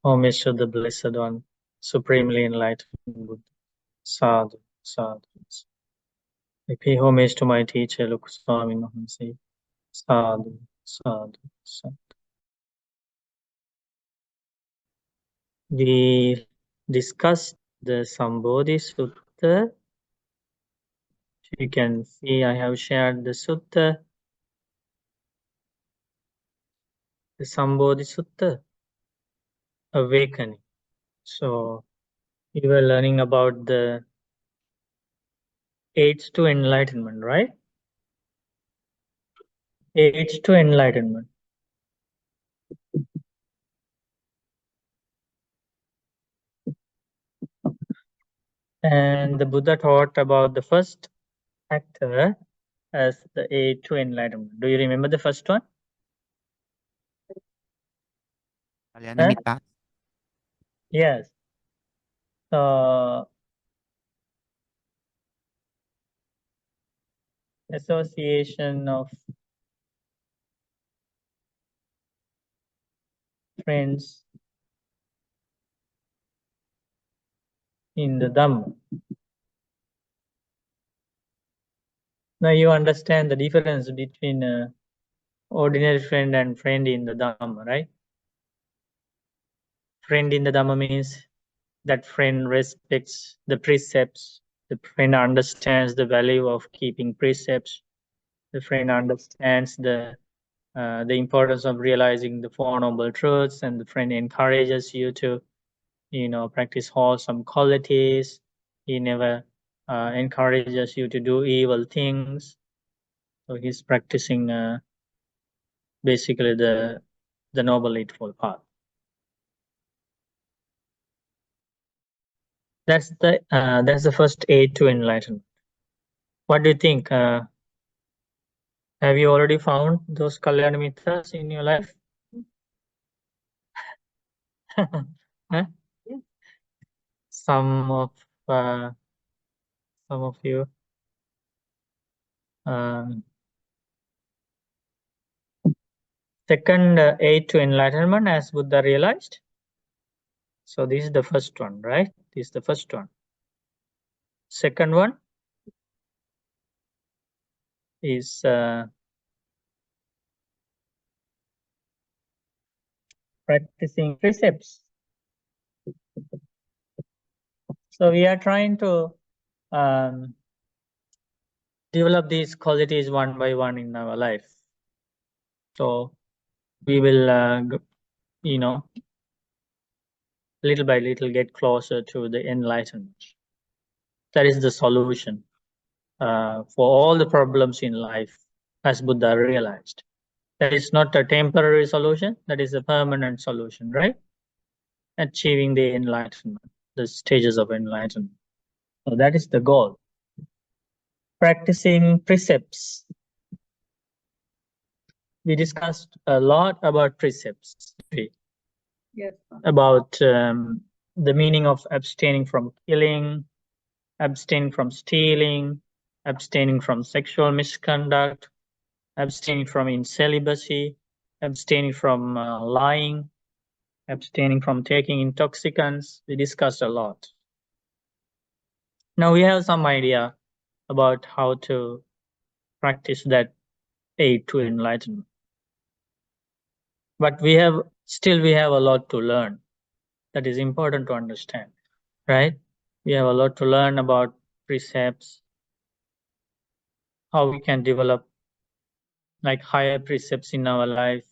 Homage to the Blessed One, Supremely Enlightened Buddha. Sadhu, sadhu. I pay homage to my teacher, Luk Swami Mahamsa. Sadhu, sadhu, sadhu. We discussed the Sambodhisutta. You can see I have shared the sutta, the Sambodhisutta, awakening. So we were learning about the aids to enlightenment, right? Aids to enlightenment. And the Buddha taught about the first factor as the aid to enlightenment. Do you remember the first one? Nibbāna. Yes. Association of friends in the Dhamma. Now you understand the difference between ordinary friend and friend in the Dhamma, right? Friend in the Dhamma means that friend respects the precepts. The friend understands the value of keeping precepts. The friend understands the importance of realizing the Four Noble Truths, and the friend encourages you to, practice wholesome qualities. He never encourages you to do evil things. So he's practicing basically the Noble Eightfold Path. That's the first aid to enlightenment. What do you think? Have you already found those Kalyana Mitras in your life? Huh? Some of you. Second aid to enlightenment, as Buddha realized. So this is the first one, right? This is the first one. Second one is practicing precepts. So we are trying to develop these qualities one by one in our life. So we will, little by little get closer to the enlightenment. That is the solution for all the problems in life, as Buddha realized. That is not a temporary solution, that is a permanent solution, right? Achieving the enlightenment, the stages of enlightenment. So that is the goal. Practicing precepts. We discussed a lot about precepts. Yes. About the meaning of abstaining from killing, abstaining from stealing, abstaining from sexual misconduct, abstaining from incelibacy, abstaining from lying, abstaining from taking intoxicants. We discussed a lot. Now we have some idea about how to practice that aid to enlightenment. But we have a lot to learn. That is important to understand, right? We have a lot to learn about precepts, how we can develop like higher precepts in our life.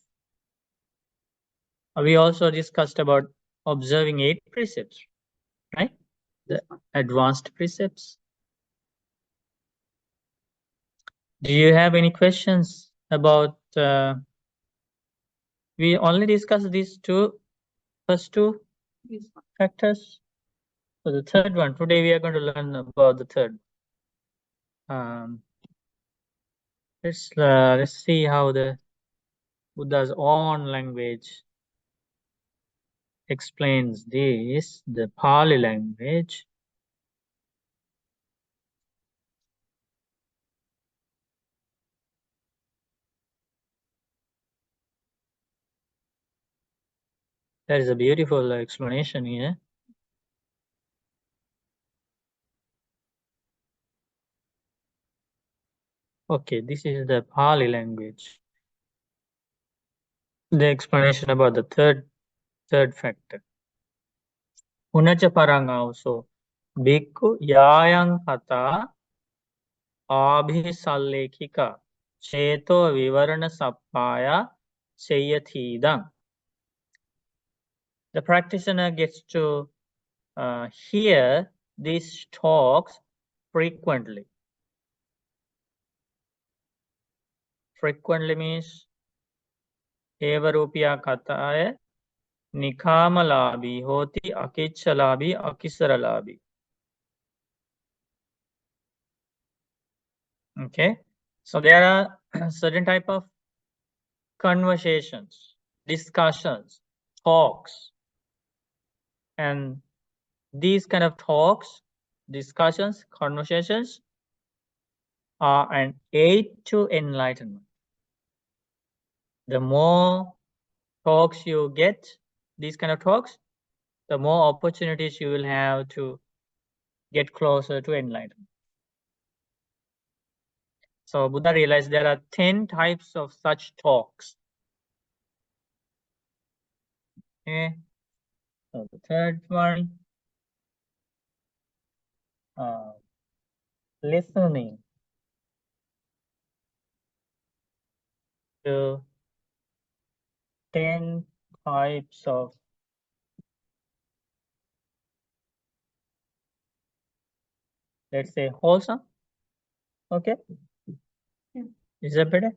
We also discussed about observing 8 precepts, right? The advanced precepts. Do you have any questions about we only discussed these first two factors. So the third one, today we are going to learn about the third. Let's see how the Buddha's own language explains this, the Pali language. That is a beautiful explanation here. Okay, this is the Pali language. The explanation about the third factor. Unacha parang also. Bhikkhu yayang kata abhisallekika cheto vivarana sappaya seyathidam. The practitioner gets to hear these talks frequently. Frequently means evarupya kataya nikamalabi hoti akichalabi akisaralabi. Okay, so there are certain type of conversations, discussions, talks, and these kind of talks, discussions, conversations are an aid to enlightenment. The more talks you get, these kind of talks, the more opportunities you will have to get closer to enlightenment. So Buddha realized there are 10 types of such talks. Okay, so the third one, listening to 10 types of, let's say, wholesome. Okay, is that better?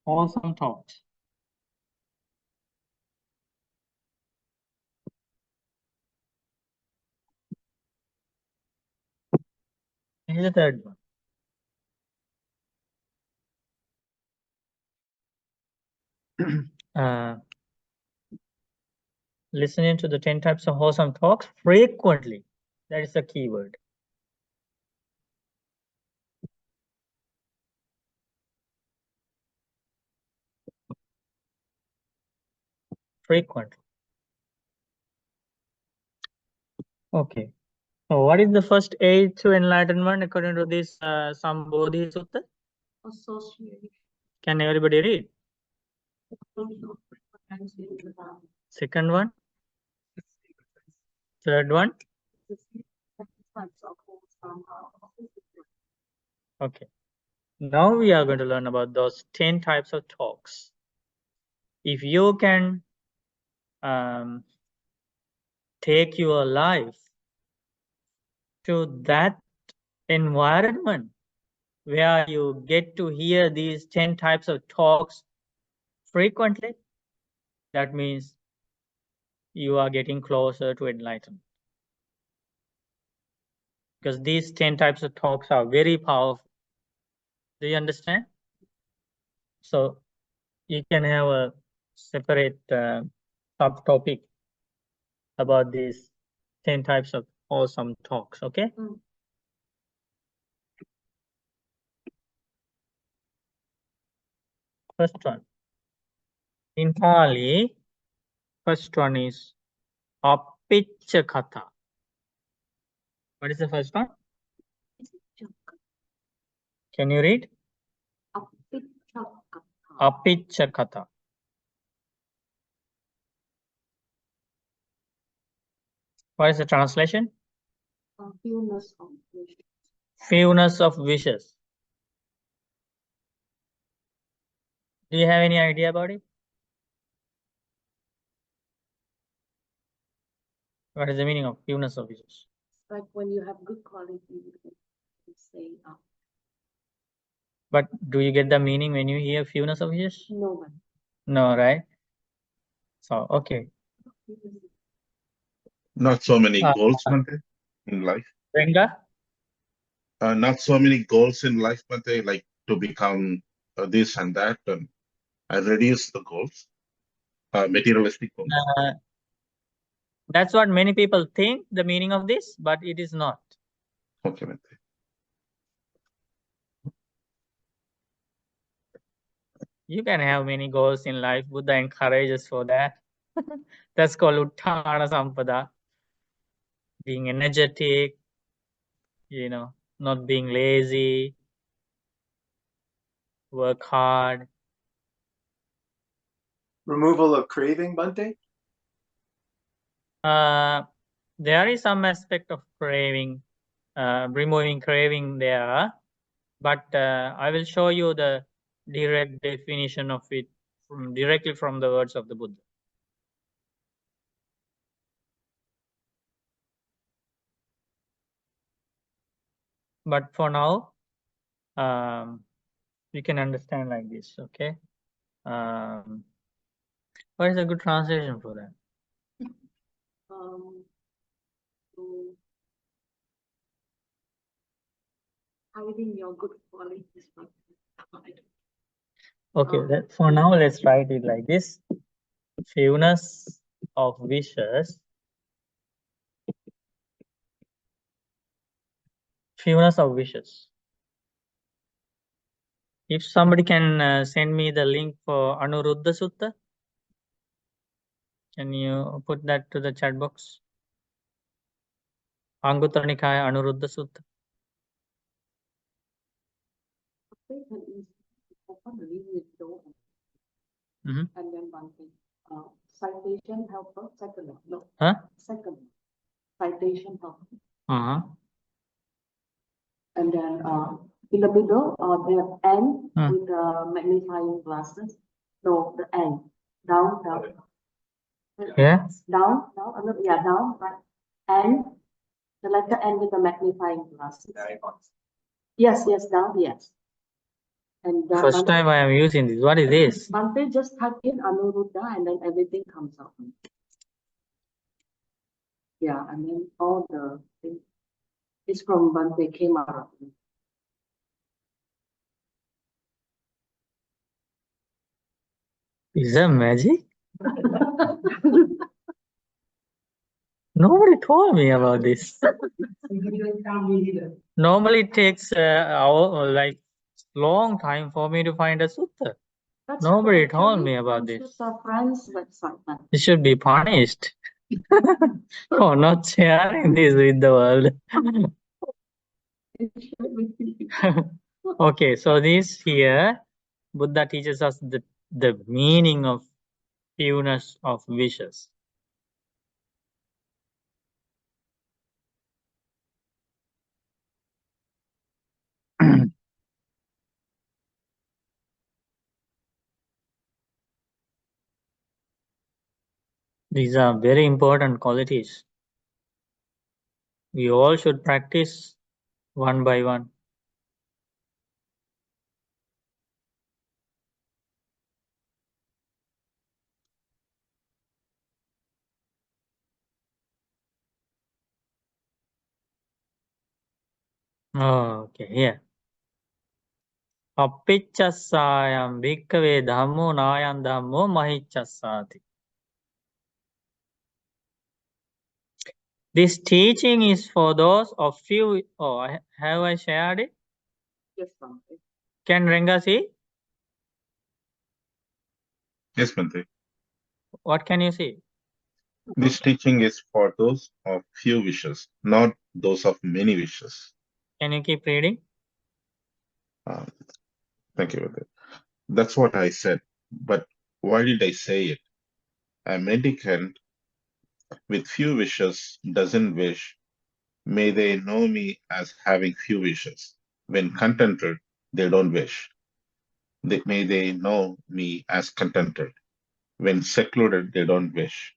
Wholesome talks. Here's the third one. Listening to the 10 types of wholesome talks frequently. That is the key word. Frequently. Okay. So what is the first aid to enlightenment according to this Sambodhisutta? Association. Can everybody read? Second one? Third one? Okay. Now we are going to learn about those 10 types of talks. If you can take your life to that environment where you get to hear these 10 types of talks frequently, that means you are getting closer to enlightenment. Because these 10 types of talks are very powerful. Do you understand? So you can have a separate subtopic about these 10 types of awesome talks, okay? First one. In Pali, first one is Apicca Katha. What is the first one? Can you read? Apicca Katha. What is the translation? Fewness of wishes. Fewness of wishes. Do you have any idea about it? What is the meaning of fewness of wishes? Like when you have good quality, you can say, But do you get the meaning when you hear fewness of wishes? no one. No, right? So, okay. Not so many goals, Mante, in life. Renga? Not so many goals in life, Mante, like to become this and that. And I reduce the goals, materialistic goals. That's what many people think the meaning of this, but it is not. Okay, Mante. You can have many goals in life. Buddha encourages for that. That's called Uttana Sampada. Being energetic, not being lazy, work hard. Removal of craving, Bhante? There is some aspect of craving, removing craving there, but I will show you the direct definition of it directly from the words of the Buddha. But for now, you can understand like this, okay? What is a good translation for that? So hiding your good qualities. Okay, for now, let's write it like this. Fewness of wishes. Fewness of wishes. If somebody can send me the link for Anuruddha-sutta, can you put that to the chat box? Anguttara Nikaya Anuruddha-sutta. And then one thing, citation helper, second. No. Huh? Second. Citation helper. Uh-huh. And then in the middle, the N with the magnifying glasses. No, the N. Down. Yeah. Down, right. N. The letter N with the magnifying glasses. Yes, down, yes. And First time I am using this. What is this? Bhante just type in Anuruddha and then everything comes out. Yeah, and then all the things. It's from Bhante came out of it. Is that magic? Nobody told me about this. Normally it takes long time for me to find a sutta. That's Nobody actually told me about from this. Sutta Friends website. It should be punished for not sharing this with the world. Okay, so this here, Buddha teaches us the meaning of fewness of wishes. These are very important qualities. We all should practice one by one. Oh, okay, here. Appiccasayam bhikkhave dhammo nayam dhammo mahiccasati. This teaching is for those of few. Oh, have I shared it? Yes, Bhante. Can Renga see? Yes, Bhante. What can you see? This teaching is for those of few wishes, not those of many wishes. Can you keep reading? Thank you, Bhante. That's what I said. But why did I say it? A mendicant with few wishes doesn't wish. May they know me as having few wishes. When contented, they don't wish. May they know me as contented. When secluded, they don't wish.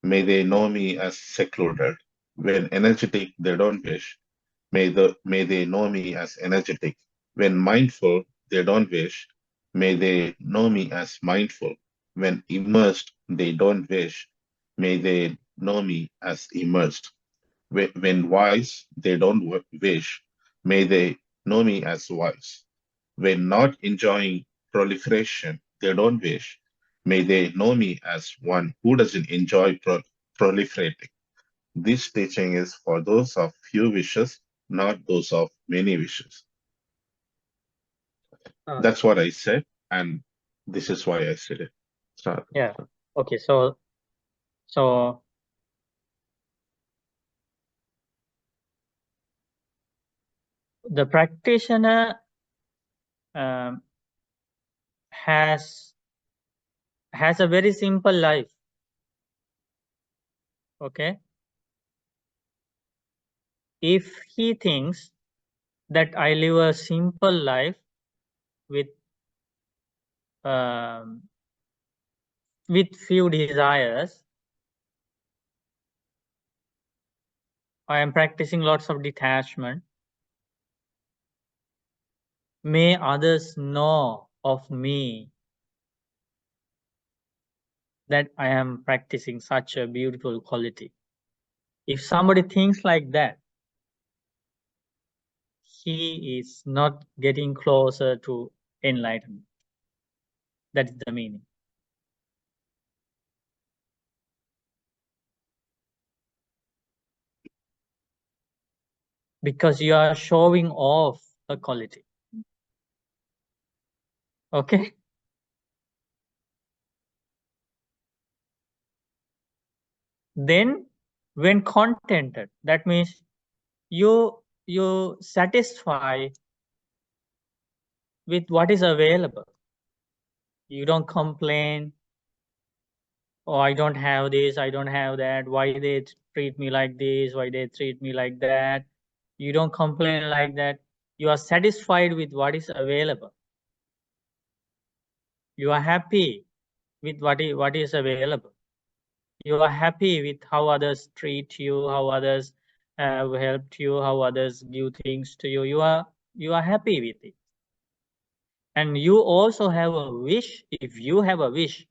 May they know me as secluded. When energetic, they don't wish. May they know me as energetic. When mindful, they don't wish. May they know me as mindful. When immersed, they don't wish. May they know me as immersed. When wise, they don't wish. May they know me as wise. When not enjoying proliferation, they don't wish. May they know me as one who doesn't enjoy proliferating. This teaching is for those of few wishes, not those of many wishes. That's what I said, and this is why I said it. Yeah. Okay, so So the practitioner has a very simple life. Okay. If he thinks that I live a simple life with few desires, I am practicing lots of detachment, may others know of me that I am practicing such a beautiful quality. If somebody thinks like that, he is not getting closer to enlightenment. That is the meaning. Because you are showing off a quality. Okay. Then when contented, that means you satisfy with what is available. You don't complain, oh, I don't have this, I don't have that, why they treat me like this, why they treat me like that. You don't complain like that. You are satisfied with what is available. You are happy with what is available. You are happy with how others treat you, how others have helped you, how others give things to you. You are happy with it. And you also have a wish. If you have a wish,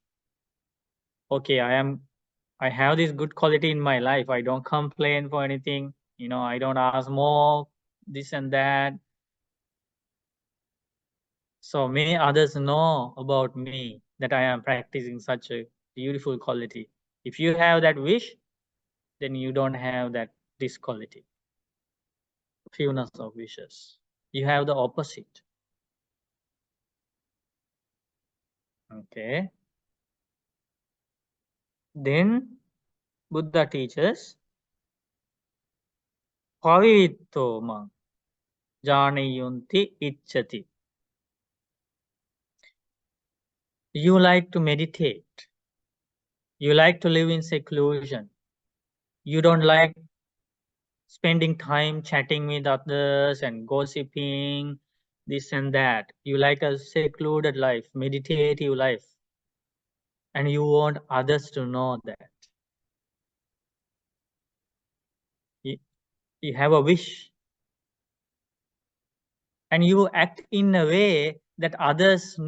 okay, I have this good quality in my life. I don't complain for anything. I don't ask more, this and that. So may others know about me that I am practicing such a beautiful quality. If you have that wish, then you don't have this quality. Fewness of wishes. You have the opposite. Okay. Then Buddha teaches, Pavitto mang janayunti ichchati. You like to meditate. You like to live in seclusion. You don't like spending time chatting with others and gossiping, this and that. You like a secluded life, meditative life. And you want others to know that. You have a wish. And you act in a way that others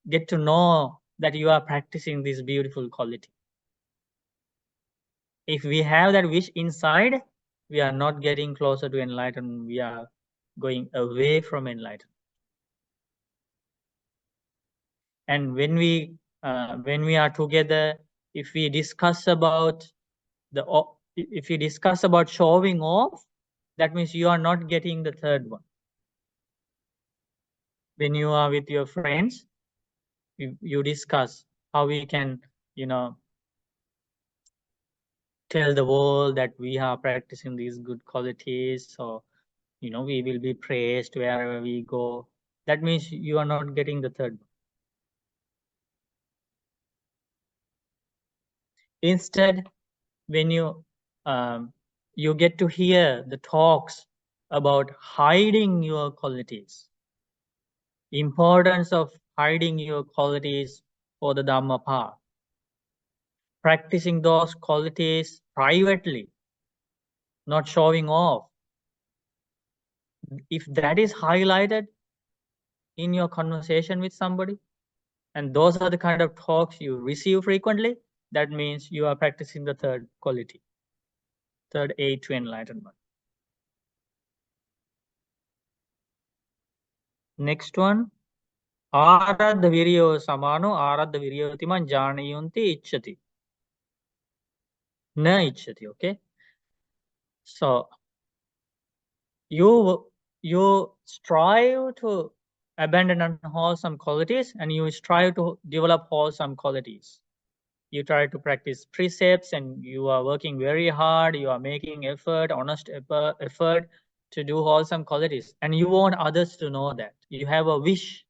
get to know that you are practicing this beautiful quality. If we have that wish inside, we are not getting closer to enlightenment. We are going away from enlightenment. And when we are together, if we discuss about showing off, that means you are not getting the third one. When you are with your friends, you discuss how we can, tell the world that we are practicing these good qualities. So, we will be praised wherever we go. That means you are not getting the third one. Instead, when you get to hear the talks about hiding your qualities, importance of hiding your qualities for the Dhamma path, practicing those qualities privately, not showing off. If that is highlighted in your conversation with somebody, and those are the kind of talks you receive frequently, that means you are practicing the third quality, third aid to enlightenment. Next one, Aradha viryo samano aradha viryotiman janayunti ichchati. Na ichchati, okay? So you strive to abandon unwholesome qualities and you strive to develop wholesome qualities. You try to practice precepts and you are working very hard. You are making effort, honest effort to do wholesome qualities. And you want others to know that. You have a wish.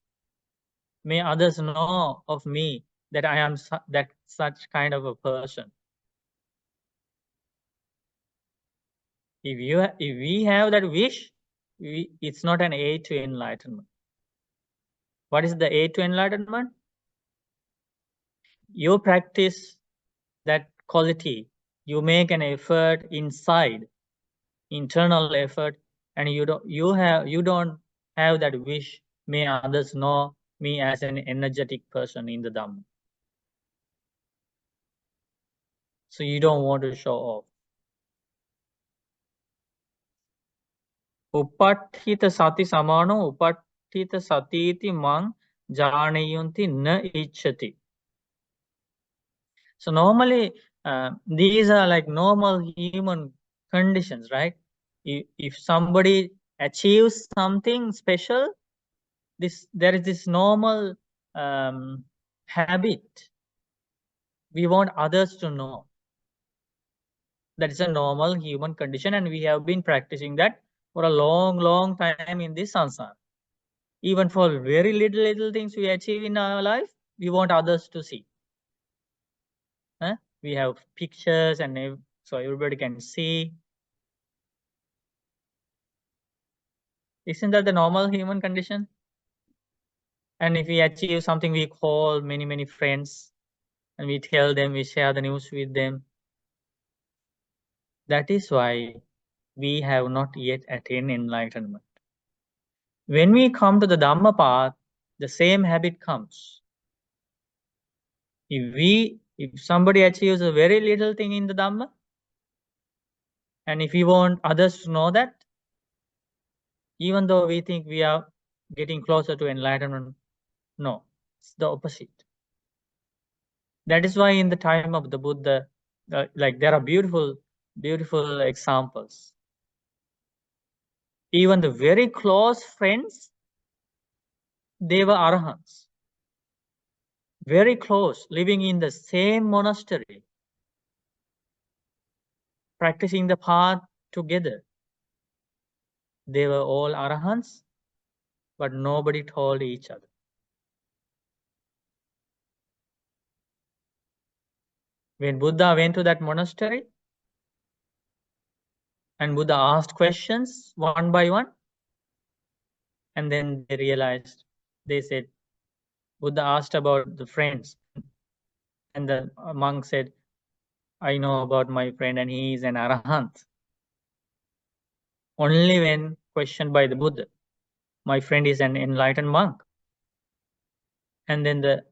May others know of me that I am such kind of a person. If we have that wish, it's not an aid to enlightenment. What is the aid to enlightenment? You practice that quality. You make an effort inside, internal effort, and you don't have that wish. May others know me as an energetic person in the Dhamma. So you don't want to show off. Upathita sati samano upathita satiti mang janayunti na ichati. So normally these are like normal human conditions, right? If somebody achieves something special, there is this normal habit. We want others to know. That is a normal human condition, and we have been practicing that for a long time in this samsara. Even for very little things we achieve in our life, we want others to see. We have pictures, and so everybody can see. Isn't that the normal human condition? And if we achieve something, we call many friends, and we tell them, we share the news with them. That is why we have not yet attained enlightenment. When we come to the Dhamma path, the same habit comes. If somebody achieves a very little thing in the Dhamma, and if we want others to know that, even though we think we are getting closer to enlightenment, no, it's the opposite. That is why in the time of the Buddha, like there are beautiful examples. Even the very close friends, they were arahants. Very close, living in the same monastery, practicing the path together. They were all arahants, but nobody told each other. When Buddha went to that monastery, and Buddha asked questions one by one, and then they realized, they said, Buddha asked about the friends, and the monk said, I know about my friend and he is an arahant. Only when questioned by the Buddha, my friend is an enlightened monk. And then the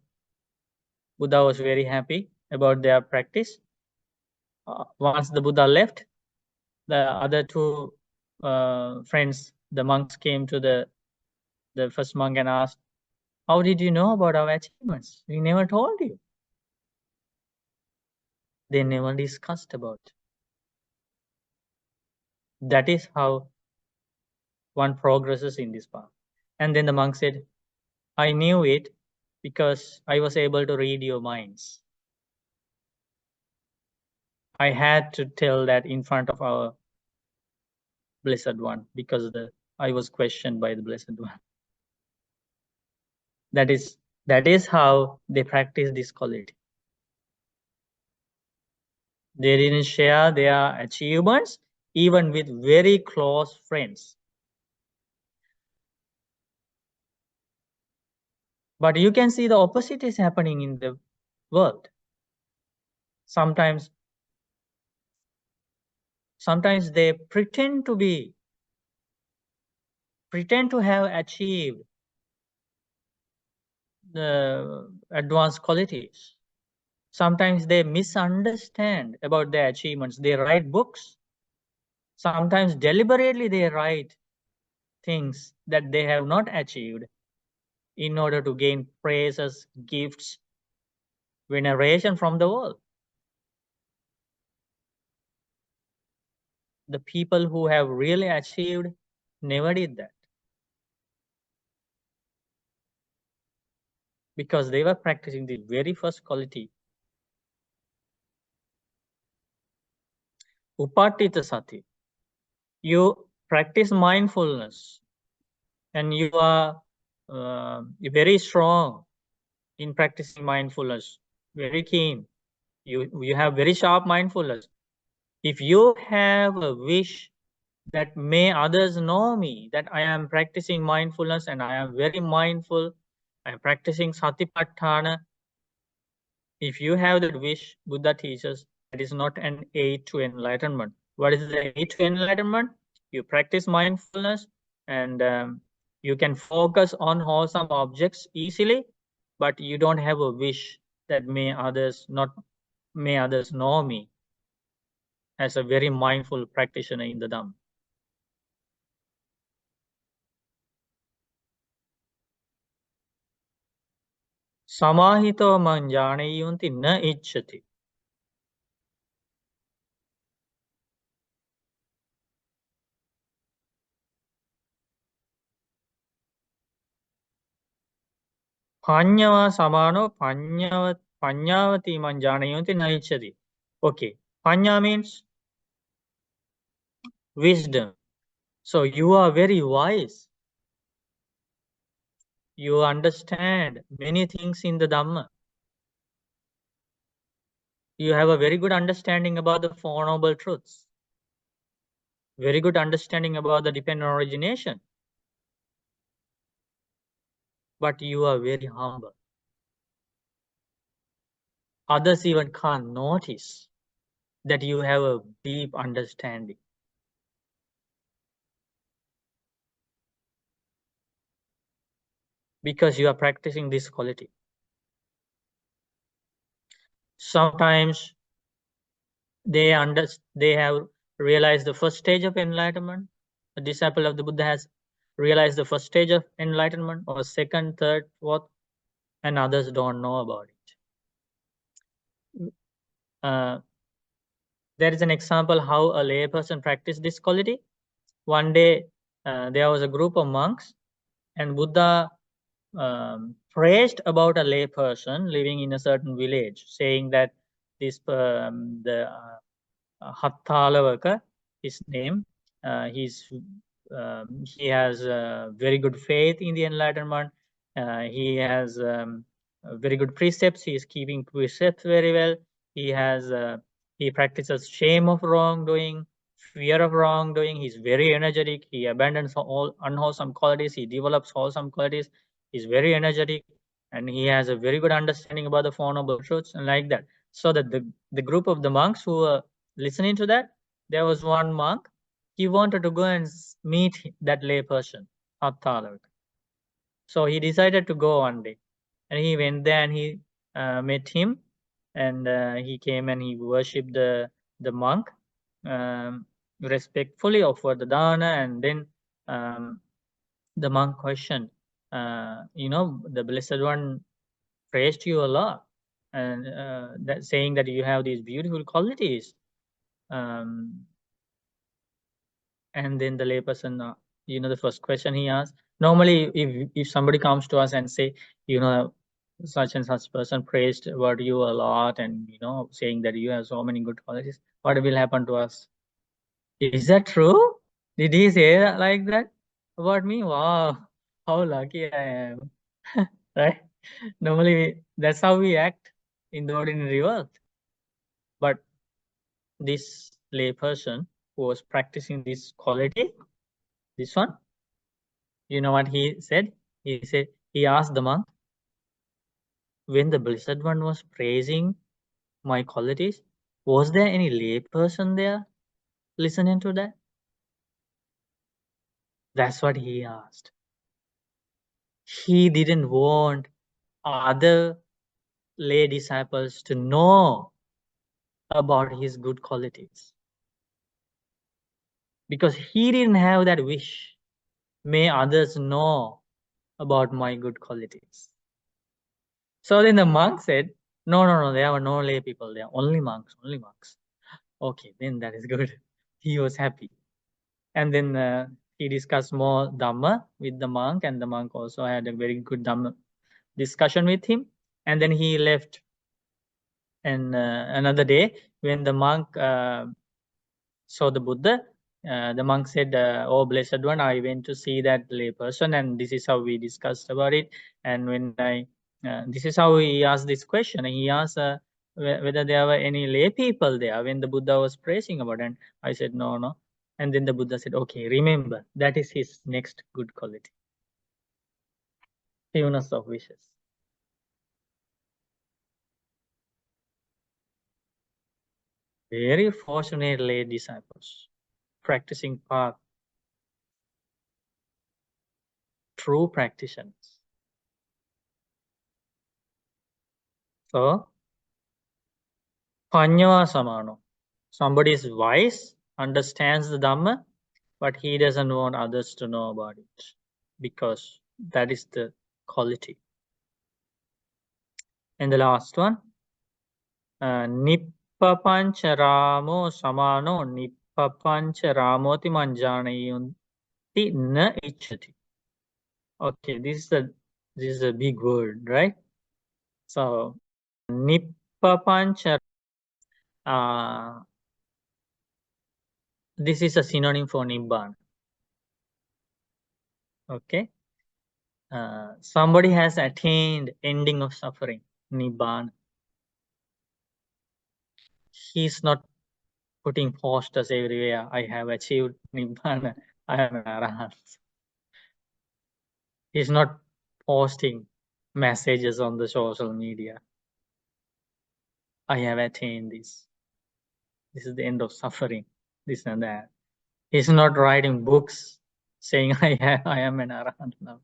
Buddha was very happy about their practice. Once the Buddha left, the other two friends, the monks, came to the first monk and asked, how did you know about our achievements? We never told you. They never discussed about it. That is how one progresses in this path. And then the monk said, I knew it because I was able to read your minds. I had to tell that in front of our Blessed One because I was questioned by the Blessed One. That is how they practice this quality. They didn't share their achievements even with very close friends. But you can see the opposite is happening in the world. Sometimes they pretend to have achieved the advanced qualities. Sometimes they misunderstand about their achievements. They write books. Sometimes deliberately they write things that they have not achieved in order to gain praises, gifts, veneration from the world. The people who have really achieved never did that, because they were practicing the very first quality Upatita sati. You practice mindfulness and you are very strong in practicing mindfulness, very keen. You have very sharp mindfulness. If you have a wish that may others know me, that I am practicing mindfulness and I am very mindful, I am practicing satipatthana. If you have that wish, Buddha teaches, that is not an aid to enlightenment. What is the aid to enlightenment? You practice mindfulness and you can focus on wholesome objects easily, but you don't have a wish that may others know me as a very mindful practitioner in the Dhamma. Samahito man janeyunti na ichchati. Panyava samano panyavati man janeyunti na ichchati. Okay, panya means wisdom. So you are very wise. You understand many things in the Dhamma. You have a very good understanding about the Four Noble Truths. Very good understanding about the dependent origination. But you are very humble. Others even can't notice that you have a deep understanding. Because you are practicing this quality. Sometimes they have realized the first stage of enlightenment. A disciple of the Buddha has realized the first stage of enlightenment, or second, third, fourth, and others don't know about it. There is an example how a lay person practiced this quality. One day, there was a group of monks, and Buddha praised about a lay person living in a certain village, saying that this Hattalavaka, his name, he has very good faith in the enlightenment. He has very good precepts. He is keeping precepts very well. He practices shame of wrongdoing, fear of wrongdoing. He's very energetic. He abandons all unwholesome qualities. He develops wholesome qualities. He's very energetic, and he has a very good understanding about the Four Noble Truths and like that. So that the group of the monks who were listening to that, there was one monk. He wanted to go and meet that lay person, Hattalavaka. So he decided to go one day, and he went there and he met him, and he came and he worshipped the monk, respectfully offered the dana, and then the monk questioned, the Blessed One praised you a lot, and that saying that you have these beautiful qualities. And then the layperson, the first question he asked, normally if somebody comes to us and say, such and such person praised about you a lot, and saying that you have so many good qualities, what will happen to us? Is that true? Did he say that like that about me? Wow, how lucky I am. Right? Normally that's how we act in the ordinary world. But this lay person who was practicing this quality, this one, you know what he said? He asked the monk, when the Blessed One was praising my qualities, was there any lay person there listening to that? That's what he asked. He didn't want other lay disciples to know about his good qualities, because he didn't have that wish. May others know about my good qualities. So then the monk said, no, there were no lay people there, only monks. Okay, then that is good. He was happy. And then he discussed more Dhamma with the monk, and the monk also had a very good Dhamma discussion with him. And then he left. And another day, when the monk So the Buddha, the monk said, "Oh, blessed one, I went to see that lay person, and this is how we discussed about it. And when this is how he asked this question. He asked whether there were any lay people there when the Buddha was praising about, and I said, no, no. And then the Buddha said, okay, remember, that is his next good quality. Fewness of wishes. Very fortunate lay disciples, practicing path, true practitioners. So, Panyava Samano. Somebody is wise, understands the Dhamma, but he doesn't want others to know about it, because that is the quality. And the last one, Nippapancha Ramo Samano Nippapancha Ramoti Manjanayunti Na Ichati. Okay, this is a big word, right? So Nippapancha, this is a synonym for Nibbāna. Okay. Somebody has attained ending of suffering, Nibbāna. He's not putting posters everywhere. I have achieved Nibbāna. I am an Arahant. He's not posting messages on the social media. I have attained this. This is the end of suffering. This and that. He's not writing books saying I am an Arahant now.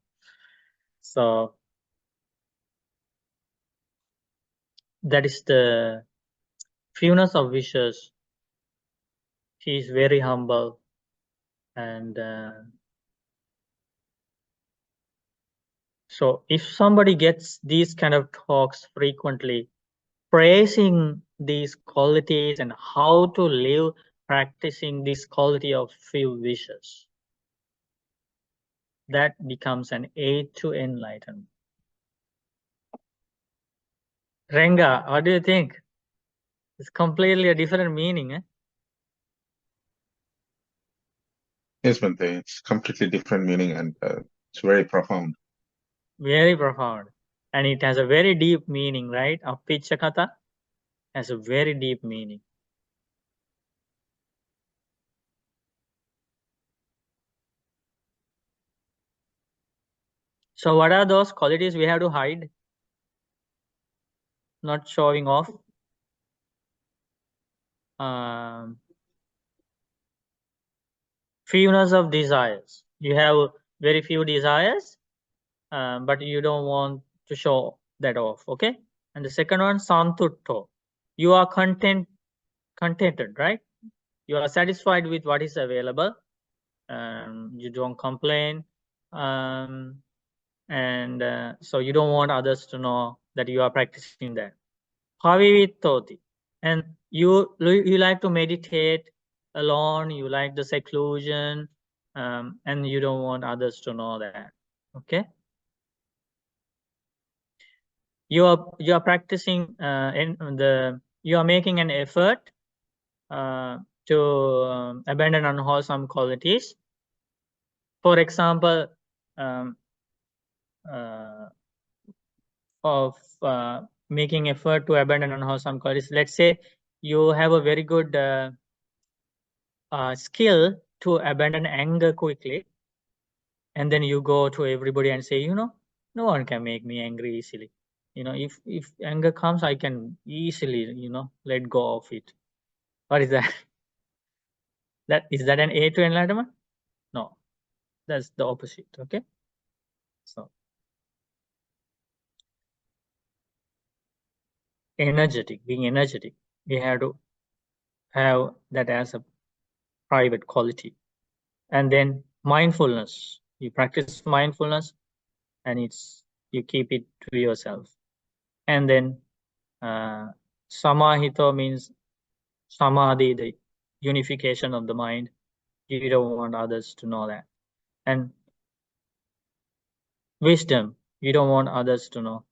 So that is the fewness of wishes. He is very humble, and so if somebody gets these kind of talks frequently, praising these qualities and how to live practicing this quality of few wishes, that becomes an aid to enlightenment. Renga, what do you think? It's completely a different meaning, eh? Yes, Bante, it's completely different meaning, and it's very profound. Very profound. And it has a very deep meaning, right? Appichakata has a very deep meaning. So what are those qualities we have to hide? Not showing off. Fewness of desires. You have very few desires, but you don't want to show that off. Okay. And the second one, santutto. You are contented, right? You are satisfied with what is available. You don't complain. So you don't want others to know that you are practicing that. Pavivittoti. And you like to meditate alone, you like the seclusion, and you don't want others to know that. Okay. You are practicing you are making an effort to abandon unwholesome qualities. For example, of making effort to abandon unwholesome qualities. Let's say you have a very good skill to abandon anger quickly, and then you go to everybody and say, no one can make me angry easily. If anger comes, I can easily, let go of it. What is that? Is that an aid to enlightenment? No, that's the opposite. Okay. So being energetic, we have to have that as a private quality. And then mindfulness, you practice mindfulness, and you keep it to yourself. And then samahito means samadhi, the unification of the mind. You don't want others to know that. And wisdom, you don't want others to know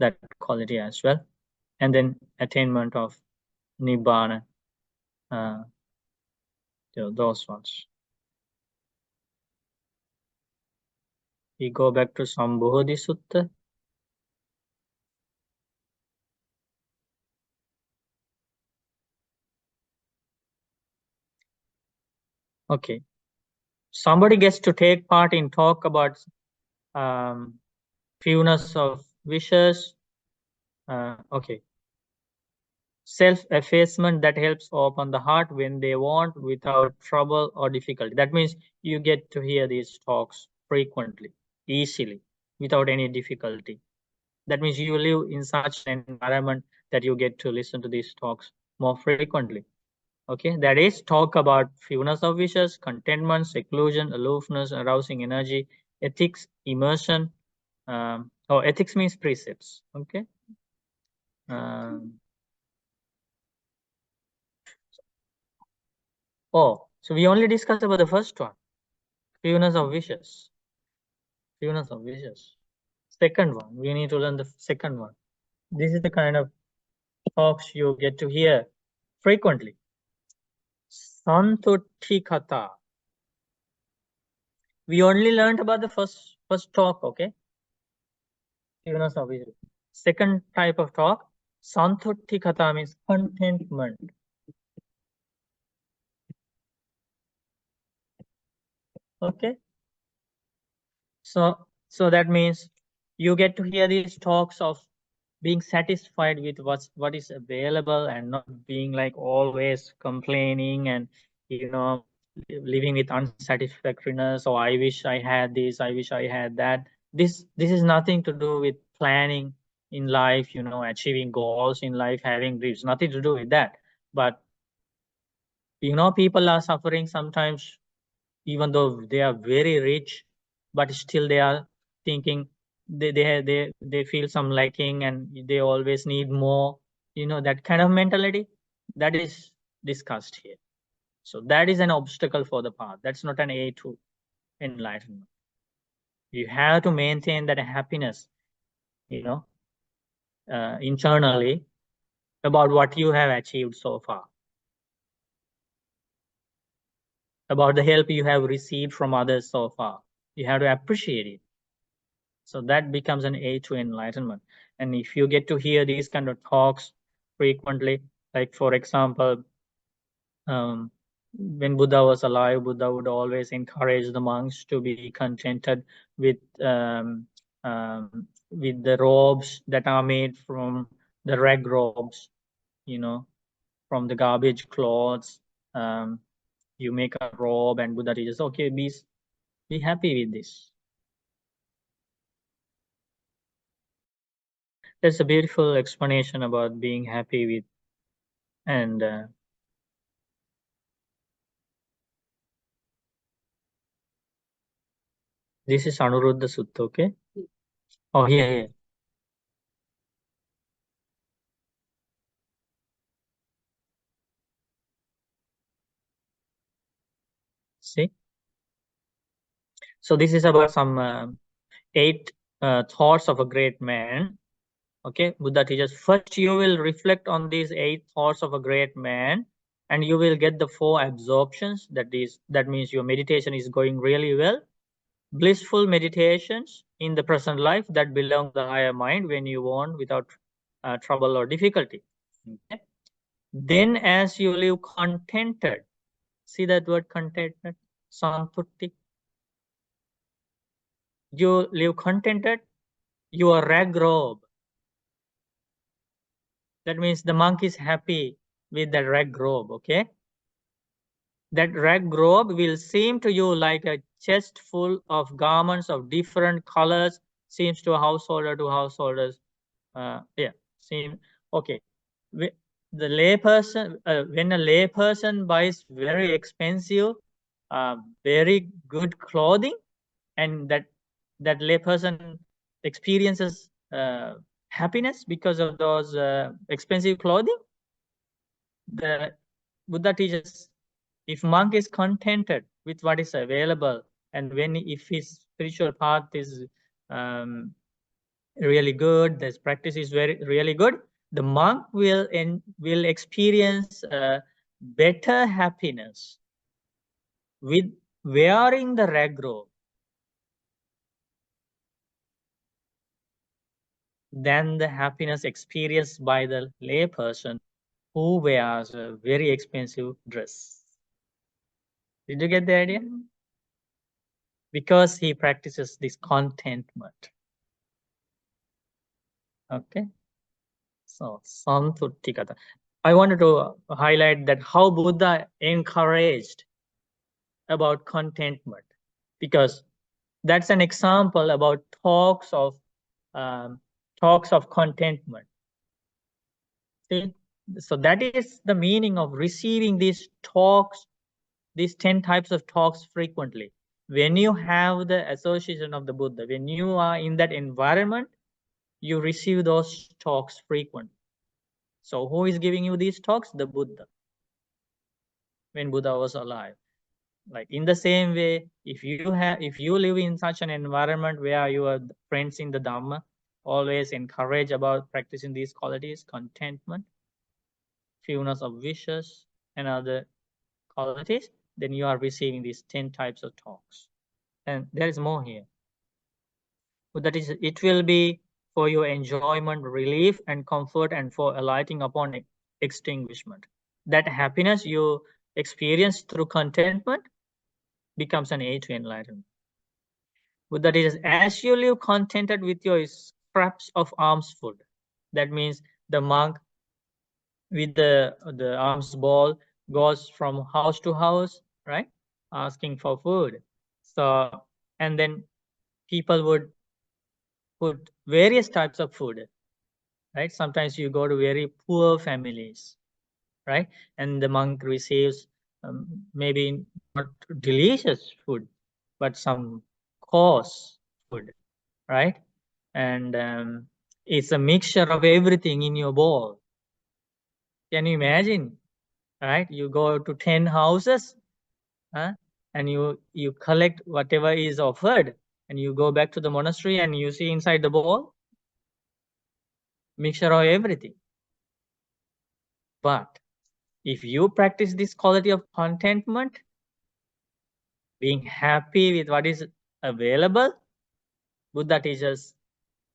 that quality as well. And then attainment of Nibbāna, those ones. We go back to Sambodhisutta. Okay. Somebody gets to take part in talk about fewness of wishes. Okay. Self-effacement that helps open the heart when they want without trouble or difficulty. That means you get to hear these talks frequently, easily, without any difficulty. That means you live in such an environment that you get to listen to these talks more frequently. Okay, that is talk about fewness of wishes, contentment, seclusion, aloofness, arousing energy, ethics, immersion. Ethics means precepts. Okay. So we only discussed about the first one, fewness of wishes. Fewness of wishes. Second one, we need to learn the second one. This is the kind of talks you get to hear frequently. Sambodhisutta Katha. We only learned about the first talk, okay? Fewness of wishes. Second type of talk, Sambodhisutta Katha means contentment. Okay. So that means you get to hear these talks of being satisfied with what is available and not being like always complaining and living with unsatisfactoriness. Or I wish I had this, I wish I had that. This is nothing to do with planning in life, achieving goals in life, having dreams. Nothing to do with that. But people are suffering sometimes, even though they are very rich, but still they are thinking they feel some lacking and they always need more. That kind of mentality that is discussed here. So that is an obstacle for the path. That's not an aid to enlightenment. You have to maintain that happiness, internally about what you have achieved so far, about the help you have received from others so far. You have to appreciate it. So that becomes an aid to enlightenment. And if you get to hear these kind of talks frequently, like for example, when Buddha was alive, Buddha would always encourage the monks to be contented with the robes that are made from the rag robes, from the garbage clothes. You make a robe, and Buddha teaches, okay, be happy with this. There's a beautiful explanation about being happy with, and this is Anuruddha Sutta, okay? Oh, here. See? So this is about some 8 thoughts of a great man. Okay, Buddha teaches, first you will reflect on these 8 thoughts of a great man, and you will get the 4 absorptions. That means your meditation is going really well. Blissful meditations in the present life that belong to the higher mind when you want without trouble or difficulty. Okay? Then as you live contented, see that word contented, Sambodhi. You live contented, your rag robe. That means the monk is happy with the rag robe, okay? That rag robe will seem to you like a chest full of garments of different colors, seems to a householder to householders. Okay. The layperson, when a layperson buys very expensive, very good clothing, and that layperson experiences happiness because of those expensive clothing, the Buddha teaches, if monk is contented with what is available, and if his spiritual path is really good, this practice is really good, the monk will experience better happiness with wearing the rag robe than the happiness experienced by the lay person who wears a very expensive dress. Did you get the idea? Because he practices this contentment. Okay. So, Santuttikata. I wanted to highlight that how Buddha encouraged about contentment, because that's an example about talks of contentment. See? So that is the meaning of receiving these talks, these 10 types of talks frequently. When you have the association of the Buddha, when you are in that environment, you receive those talks frequently. So who is giving you these talks? The Buddha. When Buddha was alive. Like in the same way, if you live in such an environment where your friends in the Dhamma always encourage about practicing these qualities, contentment, fewness of wishes, and other qualities, then you are receiving these 10 types of talks. And there is more here. But that is, it will be for your enjoyment, relief, and comfort, and for alighting upon extinguishment. That happiness you experience through contentment becomes an aid to enlightenment. But that is, as you live contented with your scraps of alms food, that means the monk with the alms ball goes from house to house, right, asking for food. So, and then people would put various types of food, right? Sometimes you go to very poor families, right, and the monk receives maybe not delicious food, but some coarse food, right? And it's a mixture of everything in your bowl. Can you imagine, right? You go to 10 houses, and you collect whatever is offered, and you go back to the monastery and you see inside the bowl mixture of everything. But if you practice this quality of contentment, being happy with what is available, Buddha teaches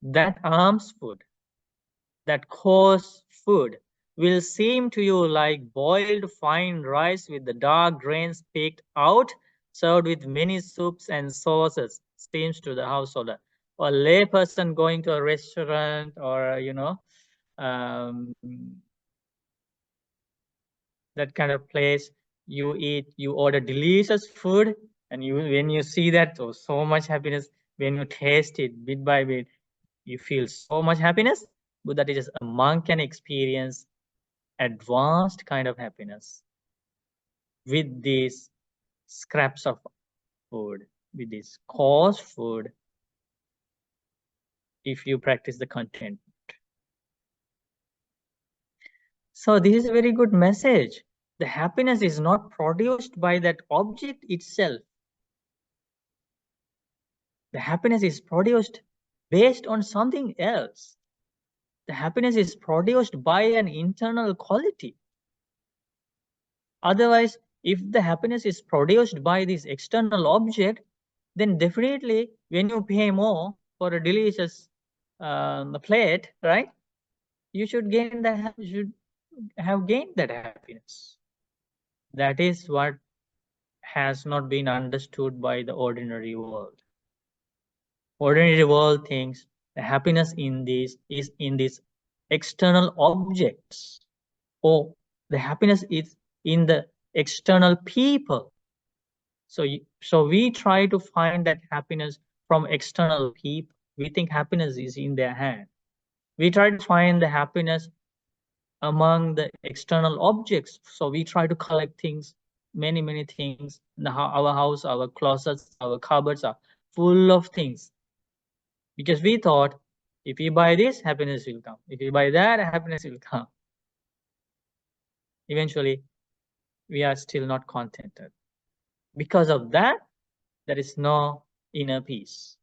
that alms food, that coarse food, will seem to you like boiled fine rice with the dark grains picked out, served with many soups and sauces, seems to the householder. Or a lay person going to a restaurant, or that kind of place, you order delicious food, and when you see that, so much happiness, when you taste it bit by bit, you feel so much happiness. But that is, a monk can experience advanced kind of happiness with these scraps of food, with this coarse food, if you practice the content. So this is a very good message. The happiness is not produced by that object itself. The happiness is produced based on something else. The happiness is produced by an internal quality. Otherwise, if the happiness is produced by this external object, then definitely when you pay more for a delicious plate, right, you should have gained that happiness. That is what has not been understood by the ordinary world. Ordinary world thinks the happiness in this is in these external objects, or the happiness is in the external people. So we try to find that happiness from external people. We think happiness is in their hand. We try to find the happiness among the external objects. So we try to collect things, many things. Our house, our closets, our cupboards are full of things, because we thought if we buy this, happiness will come. If we buy that, happiness will come. Eventually, we are still not contented. Because of that, there is no inner peace.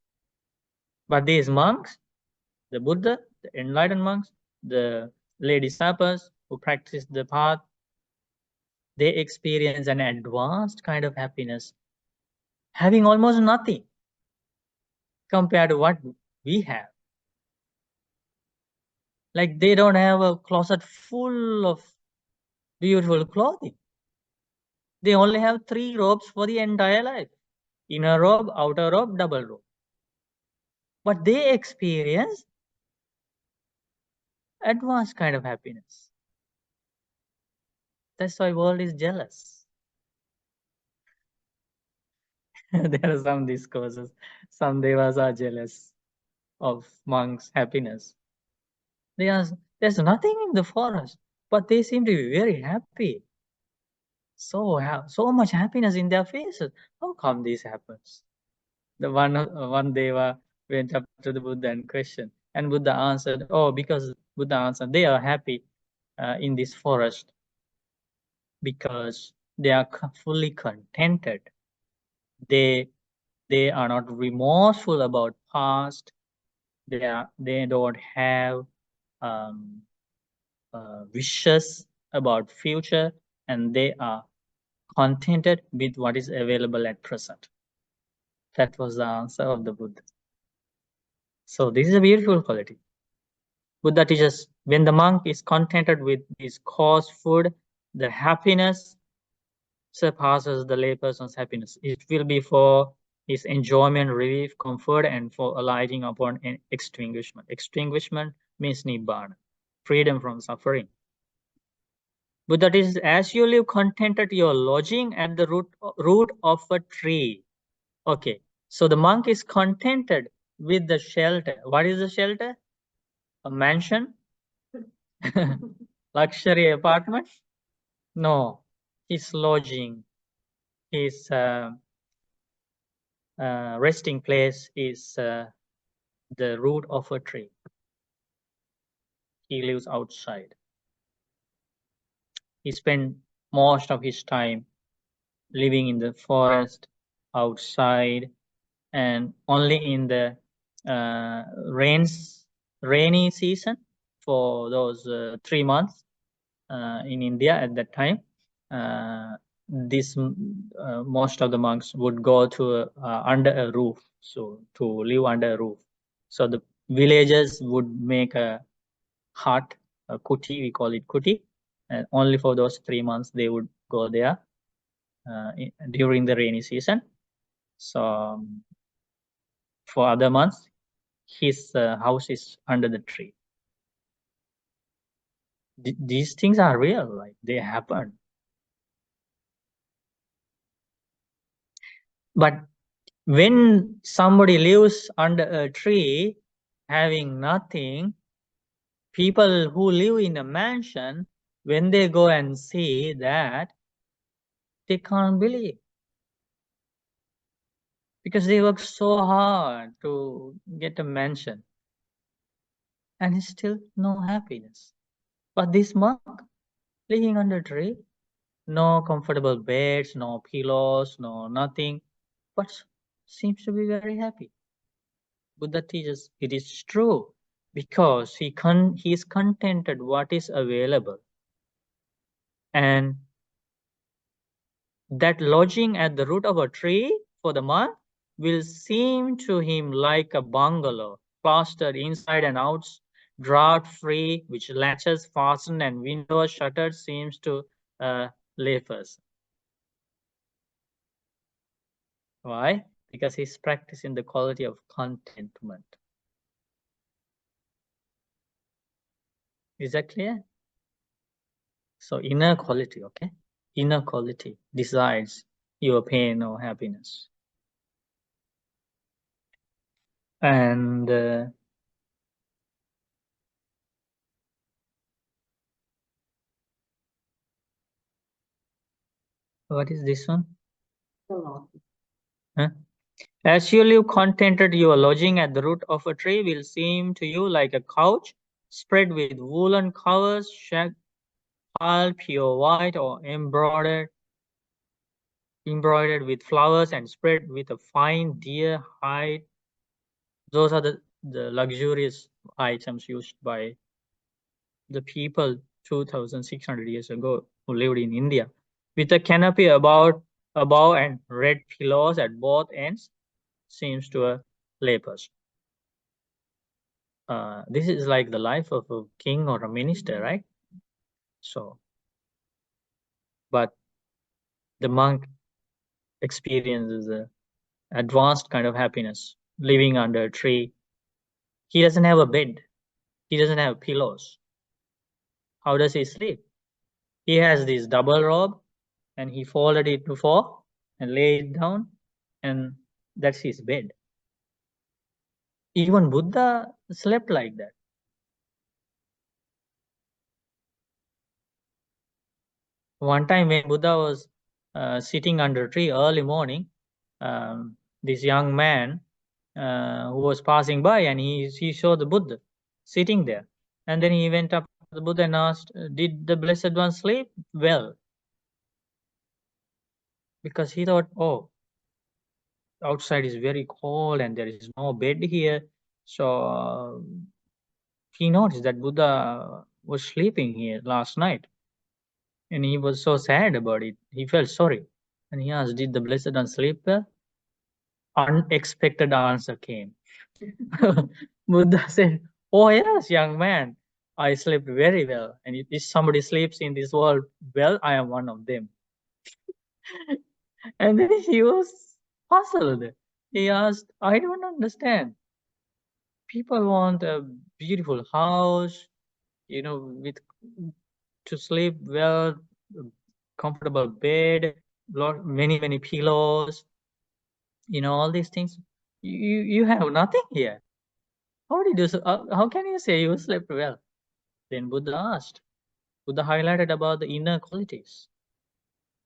But these monks, the Buddha, the enlightened monks, the lay disciples who practice the path, they experience an advanced kind of happiness, having almost nothing compared to what we have. Like they don't have a closet full of beautiful clothing. They only have 3 robes for the entire life: inner robe, outer robe, double robe. But they experience advanced kind of happiness. That's why world is jealous. There are some discourses. Some devas are jealous of monks' happiness. There's nothing in the forest, but they seem to be very happy. So much happiness in their faces. How come this happens? The one deva went up to the Buddha and questioned, and Buddha answered, because Buddha answered, they are happy in this forest because they are fully contented. They are not remorseful about past. They don't have wishes about future, and they are contented with what is available at present. That was the answer of the Buddha. So this is a beautiful quality. Buddha teaches when the monk is contented with his coarse food, the happiness surpasses the layperson's happiness. It will be for his enjoyment, relief, comfort, and for alighting upon an extinguishment. Extinguishment means Nibbāna, freedom from suffering. Buddha teaches, as you live contented, you are lodging at the root of a tree. Okay, so the monk is contented with the shelter. What is the shelter? A mansion? Luxury apartment? No, his lodging, his resting place is the root of a tree. He lives outside. He spends most of his time living in the forest, outside, and only in the rainy season for those 3 months in India at that time. Most of the monks would go to under a roof, so to live under a roof. So the villagers would make a hut, a kuti, we call it kuti, and only for those 3 months they would go there during the rainy season. So for other months, his house is under the tree. These things are real, like they happen. But when somebody lives under a tree having nothing, people who live in a mansion, when they go and see that, they can't believe, because they work so hard to get a mansion and still no happiness. But this monk living under a tree, no comfortable beds, no pillows, no nothing, but seems to be very happy. Buddha teaches it is true because he is contented what is available, and that lodging at the root of a tree for the monk will seem to him like a bungalow, plastered inside and out, drought-free, which latches fastened and windows shuttered seems to layperson. Why? Because he's practicing the quality of contentment. Is that clear? So inner quality, okay? Inner quality decides your pain or happiness. And what is this one? Huh? As you live contented, your lodging at the root of a tree will seem to you like a couch spread with woolen covers, piled pure white, or embroidered with flowers and spread with a fine deer hide. Those are the luxurious items used by the people 2,600 years ago who lived in India, with a canopy above and red pillows at both ends, seems to a layperson. This is like the life of a king or a minister, right? So, but the monk experiences a advanced kind of happiness living under a tree. He doesn't have a bed. He doesn't have pillows. How does he sleep? He has this double robe and he folded it to four and lay it down, and that's his bed. Even Buddha slept like that. One time when Buddha was sitting under a tree early morning, this young man who was passing by, and he saw the Buddha sitting there. And then he went up to the Buddha and asked, did the Blessed One sleep well? Because he thought, oh, outside is very cold and there is no bed here. So he noticed that Buddha was sleeping here last night. And he was so sad about it. He felt sorry. And he asked, did the Blessed One sleep well? Unexpected answer came. Buddha said, oh yes, young man, I slept very well. And if somebody sleeps in this world well, I am one of them. And then he was puzzled. He asked, I don't understand. People want a beautiful house, with to sleep well, comfortable bed, many pillows, all these things. You have nothing here. How can you say you slept well? Then Buddha asked. Buddha highlighted about the inner qualities.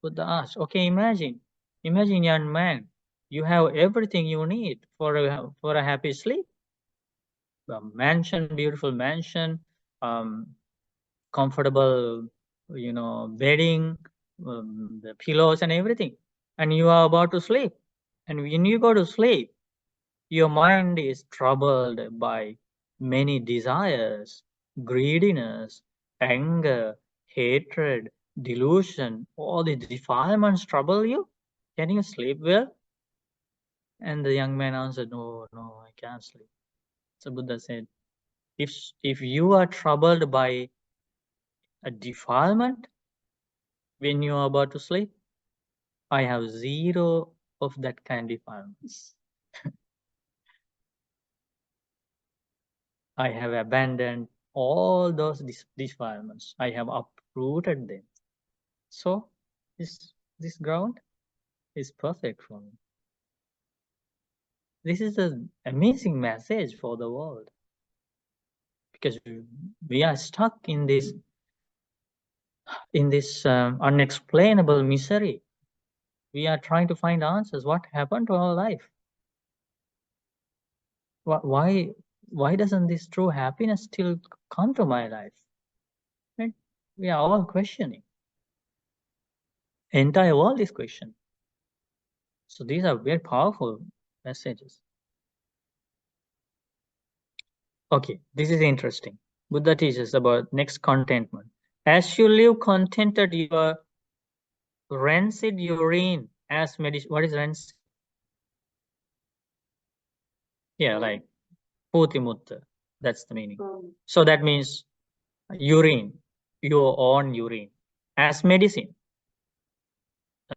Buddha asked, okay, imagine young man, you have everything you need for a happy sleep. A mansion, beautiful mansion, comfortable, bedding, the pillows and everything. And you are about to sleep. And when you go to sleep, your mind is troubled by many desires, greediness, anger, hatred, delusion. All the defilements trouble you. Can you sleep well? And the young man answered, no, I can't sleep. So Buddha said, if you are troubled by a defilement when you are about to sleep, I have zero of that kind of defilements. I have abandoned all those defilements. I have uprooted them. So this ground is perfect for me. This is an amazing message for the world, because we are stuck in this unexplainable misery. We are trying to find answers. What happened to our life? Why doesn't this true happiness still come to my life? Right? We are all questioning. Entire world is questioning. So these are very powerful messages. Okay, this is interesting. Buddha teaches about next contentment. As you live contented, your rancid urine as medicine. What is rancid? Yeah, like putimutta. That's the meaning. So that means urine, your own urine, as medicine.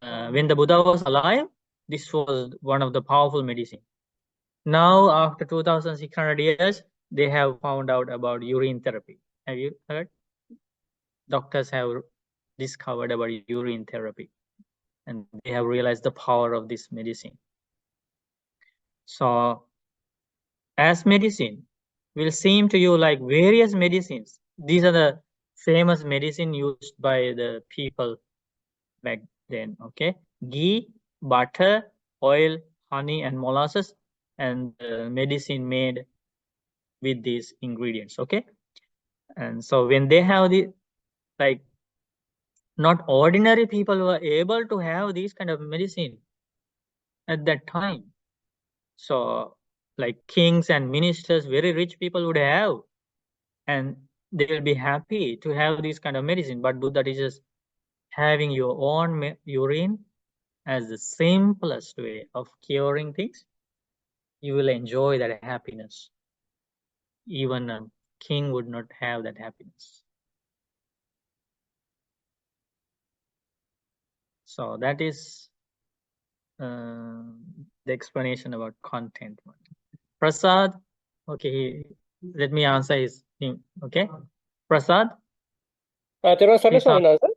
When the Buddha was alive, this was one of the powerful medicine. Now, after 2,600 years, they have found out about urine therapy. Have you heard? Doctors have discovered about urine therapy, and they have realized the power of this medicine. So, as medicine will seem to you like various medicines. These are the famous medicine used by the people back then. Okay, ghee, butter, oil, honey, and molasses, and medicine made with these ingredients. Okay, and so when they have the not ordinary people were able to have these kind of medicine at that time. So like kings and ministers, very rich people would have, and they will be happy to have this kind of medicine. But Buddha teaches, having your own urine as the simplest way of curing things, you will enjoy that happiness. Even a king would not have that happiness. So that is the explanation about contentment. Prasad, okay, let me answer his thing. Okay, Prasad. Please Swaminatha.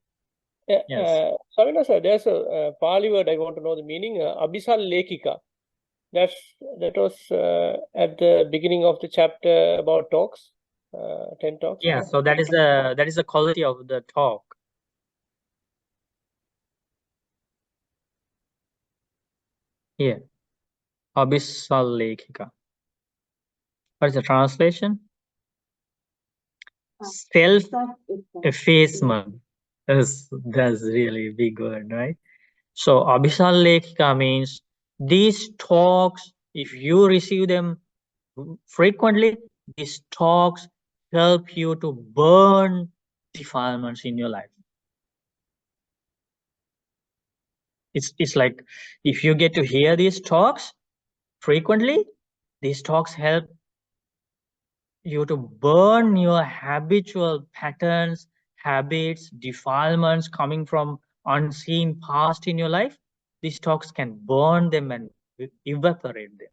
Yes. Swaminatha, there's a Pali word I want to know the meaning. Abhisal Lekika. That was at the beginning of the chapter about talks, 10 talks. Yeah, so that is the quality of the talk. Here, Abhisal Lekika. What is the translation? Self-effacement. That's really a big word, right? So Abhisal Lekika means these talks, if you receive them frequently, these talks help you to burn defilements in your life. It's like if you get to hear these talks frequently, these talks help you to burn your habitual patterns, habits, defilements coming from unseen past in your life. These talks can burn them and evaporate them.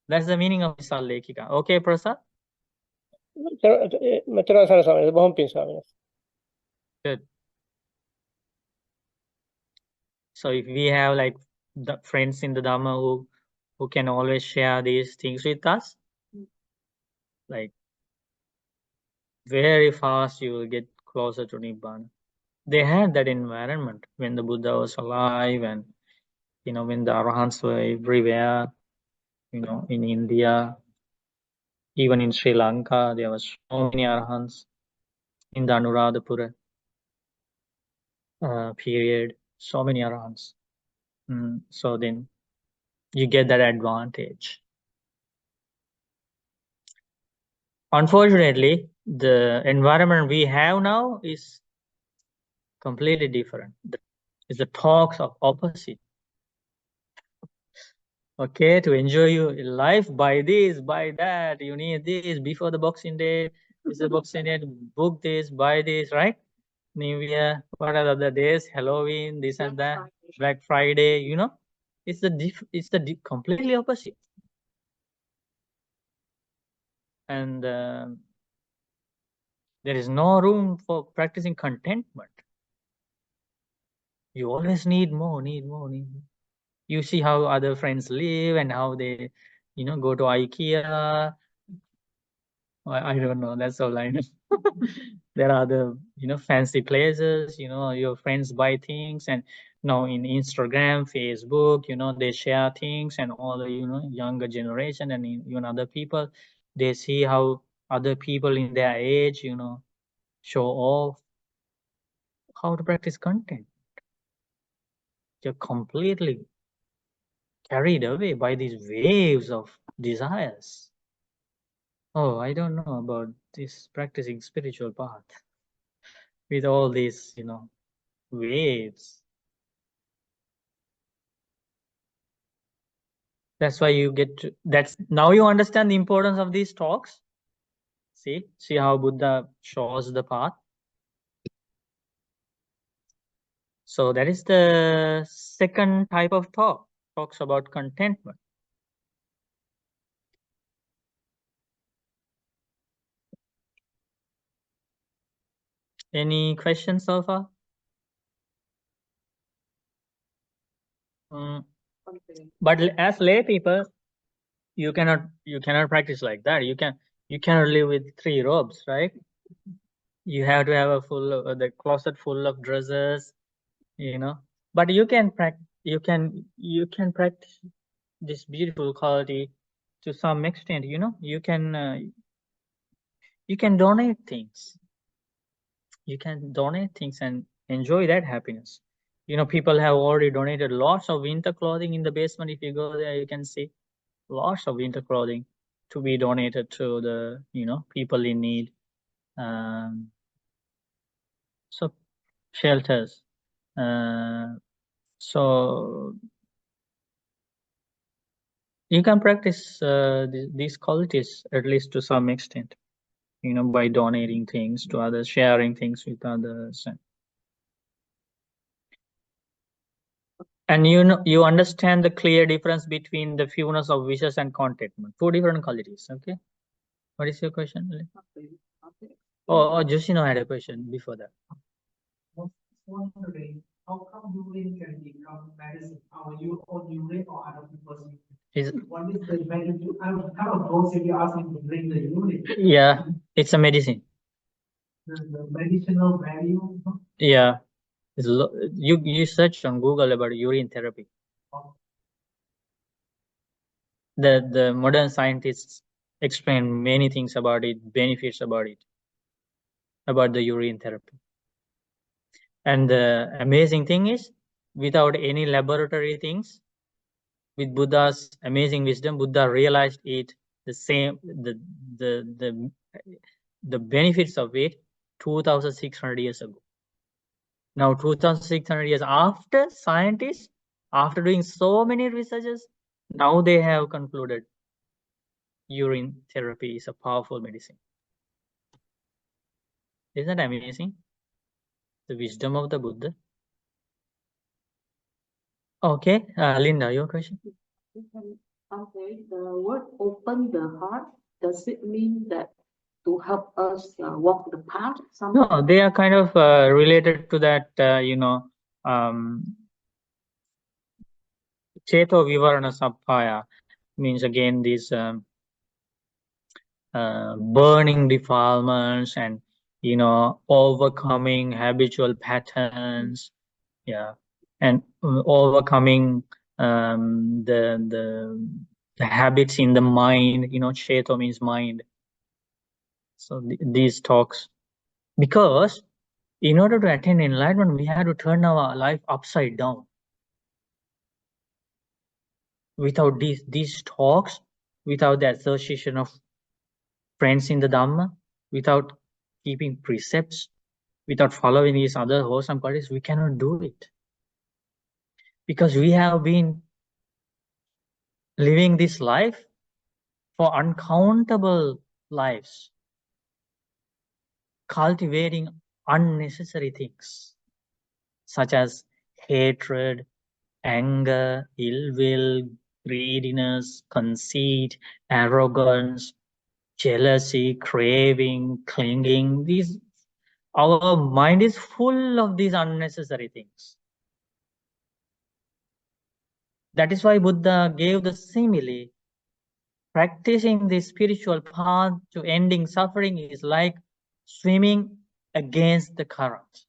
That's the meaning of Abhisal Lekika. Okay, Prasad? Good. So if we have like the friends in the Dhamma who can always share these things with us, like very fast you will get closer to Nibbāna. They had that environment when the Buddha was alive, and when the Arahants were everywhere, in India, even in Sri Lanka, there were so many Arahants in the Anuradhapura period, so many Arahants. So then you get that advantage. Unfortunately, the environment we have now is completely different. It's the talks of opposite. Okay, to enjoy your life, buy this, buy that, you need this before the Boxing Day. It's the Boxing Day, book this, buy this, right? New Year, what are the other days? Halloween, this and that, Black Friday, it's the completely opposite. And there is no room for practicing contentment. You always need more, need more. You see how other friends live and how they, go to IKEA. I don't know. That's all I know. There are the, fancy places, your friends buy things, and now in Instagram, Facebook, they share things, and all the, younger generation and even other people, they see how other people in their age, show off how to practice content. You're completely carried away by these waves of desires. Oh, I don't know about this practicing spiritual path with all these, waves. That's why you get to, now you understand the importance of these talks. See how Buddha shows the path. So that is the second type of talks about contentment. Any questions so far? But as lay people, you cannot practice like that. You cannot live with 3 robes, right? You have to have the closet full of dresses, but you can practice this beautiful quality to some extent. You can donate things. You can donate things and enjoy that happiness. People have already donated lots of winter clothing in the basement. If you go there, you can see lots of winter clothing to be donated to the people in need. So shelters. So you can practice these qualities at least to some extent, by donating things to others, sharing things with others. And you understand the clear difference between the fewness of wishes and contentment. 2 different qualities. Okay. What is your question? Oh, Joshino had a question before that. I was wondering, how come urine can become medicine? Our own urine or other people's urine? What is the benefit? I'm kind of close if you ask me to drink the urine. Yeah, it's a medicine. The medicinal value. Yeah. You search on Google about urine therapy. The modern scientists explain many things about it, benefits about it, about the urine therapy. And the amazing thing is, without any laboratory things, with Buddha's amazing wisdom, Buddha realized it the benefits of it 2,600 years ago. Now 2,600 years after, scientists, after doing so many researches, now they have concluded urine therapy is a powerful medicine. Isn't that amazing? The wisdom of the Buddha. Okay, Linda, your question? Okay, the word open the heart, does it mean that to help us walk the path? No, they are kind of related to that, Cheto Vivarana Sappaya means again these burning defilements and overcoming habitual patterns, yeah, and overcoming the habits in the mind. Cheto means mind. So these talks, because in order to attain enlightenment, we have to turn our life upside down. Without these talks, without the association of friends in the Dhamma, without keeping precepts, without following these other wholesome qualities, we cannot do it. Because we have been living this life for uncountable lives, cultivating unnecessary things, such as hatred, anger, ill will, greediness, conceit, arrogance, jealousy, craving, clinging. Our mind is full of these unnecessary things. That is why Buddha gave the simile. Practicing the spiritual path to ending suffering is like swimming against the current.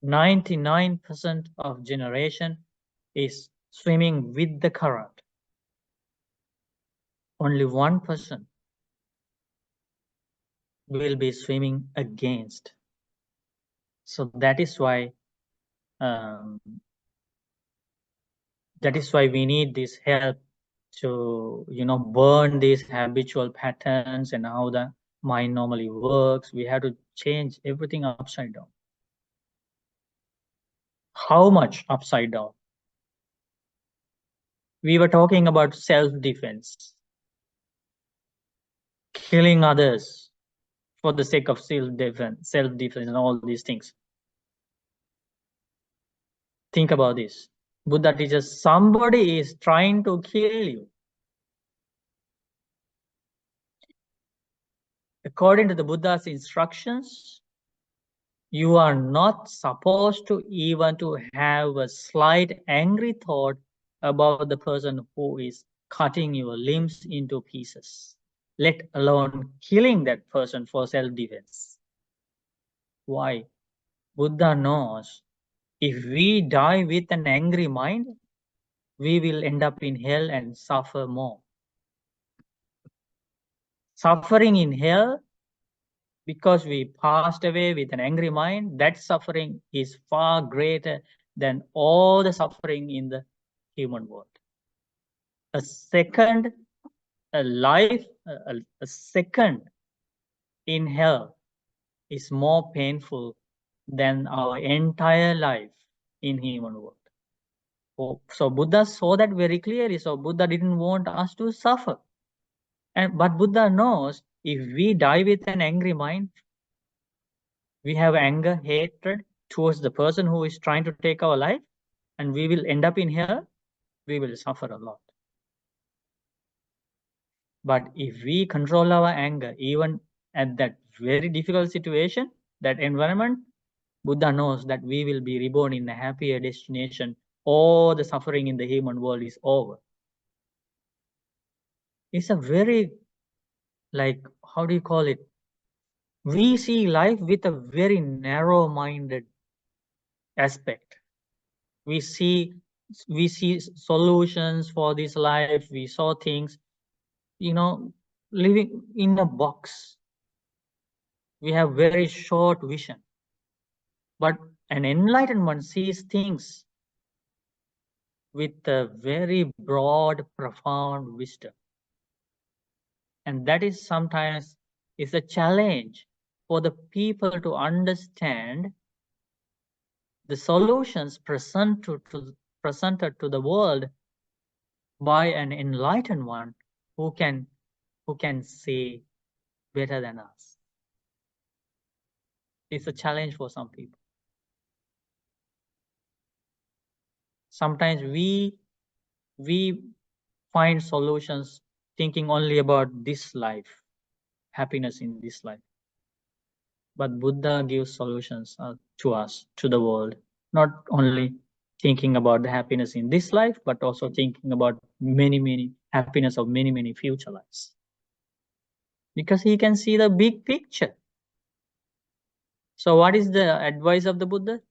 99% of generation is swimming with the current. Only 1% will be swimming against. So that is why we need this help to burn these habitual patterns and how the mind normally works. We have to change everything upside down. How much upside down? We were talking about self-defense, killing others for the sake of self-defense and all these things. Think about this. Buddha teaches somebody is trying to kill you. According to the Buddha's instructions, you are not supposed to even to have a slight angry thought about the person who is cutting your limbs into pieces, let alone killing that person for self-defense. Why? Buddha knows if we die with an angry mind, we will end up in hell and suffer more. Suffering in hell because we passed away with an angry mind, that suffering is far greater than all the suffering in the human world. A second in hell is more painful than our entire life in human world. So Buddha saw that very clearly. So Buddha didn't want us to suffer. But Buddha knows if we die with an angry mind, we have anger, hatred towards the person who is trying to take our life, and we will end up in here, we will suffer a lot. But if we control our anger, even at that very difficult situation, that environment, Buddha knows that we will be reborn in a happier destination. All the suffering in the human world is over. It's a very, like, how do you call it? We see life with a very narrow-minded aspect. We see solutions for this life. We saw things, living in a box. We have very short vision. But an enlightened one sees things with a very broad, profound wisdom. And that is sometimes is a challenge for the people to understand the solutions presented to the world by an enlightened one who can see better than us. It's a challenge for some people. Sometimes we find solutions thinking only about this life, happiness in this life. But Buddha gives solutions to us, to the world, not only thinking about the happiness in this life, but also thinking about many happiness of many future lives. Because he can see the big picture. So what is the advice of the Buddha?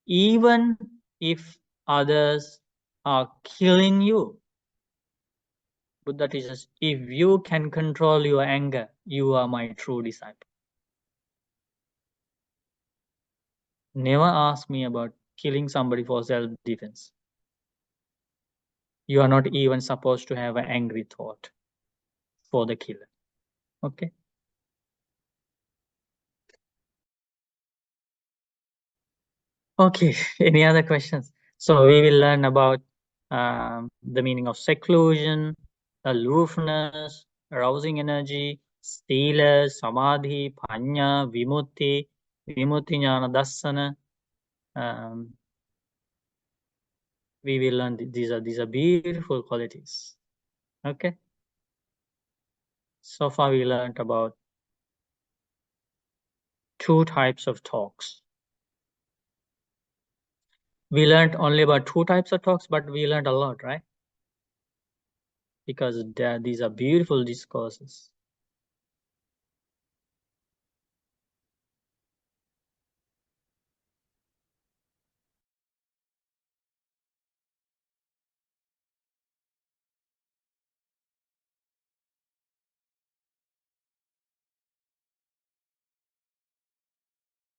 Even if others are killing you, Buddha teaches, if you can control your anger, you are my true disciple. Never ask me about killing somebody for self-defense. You are not even supposed to have an angry thought for the killer. Okay. Okay, any other questions? So we will learn about the meaning of seclusion, aloofness, arousing energy, sila, samadhi, panya, vimutti, vimutti jnana dassana. We will learn these are beautiful qualities. Okay. So far we learned about 2 types of talks. We learned only about 2 types of talks, but we learned a lot, right? Because these are beautiful discourses.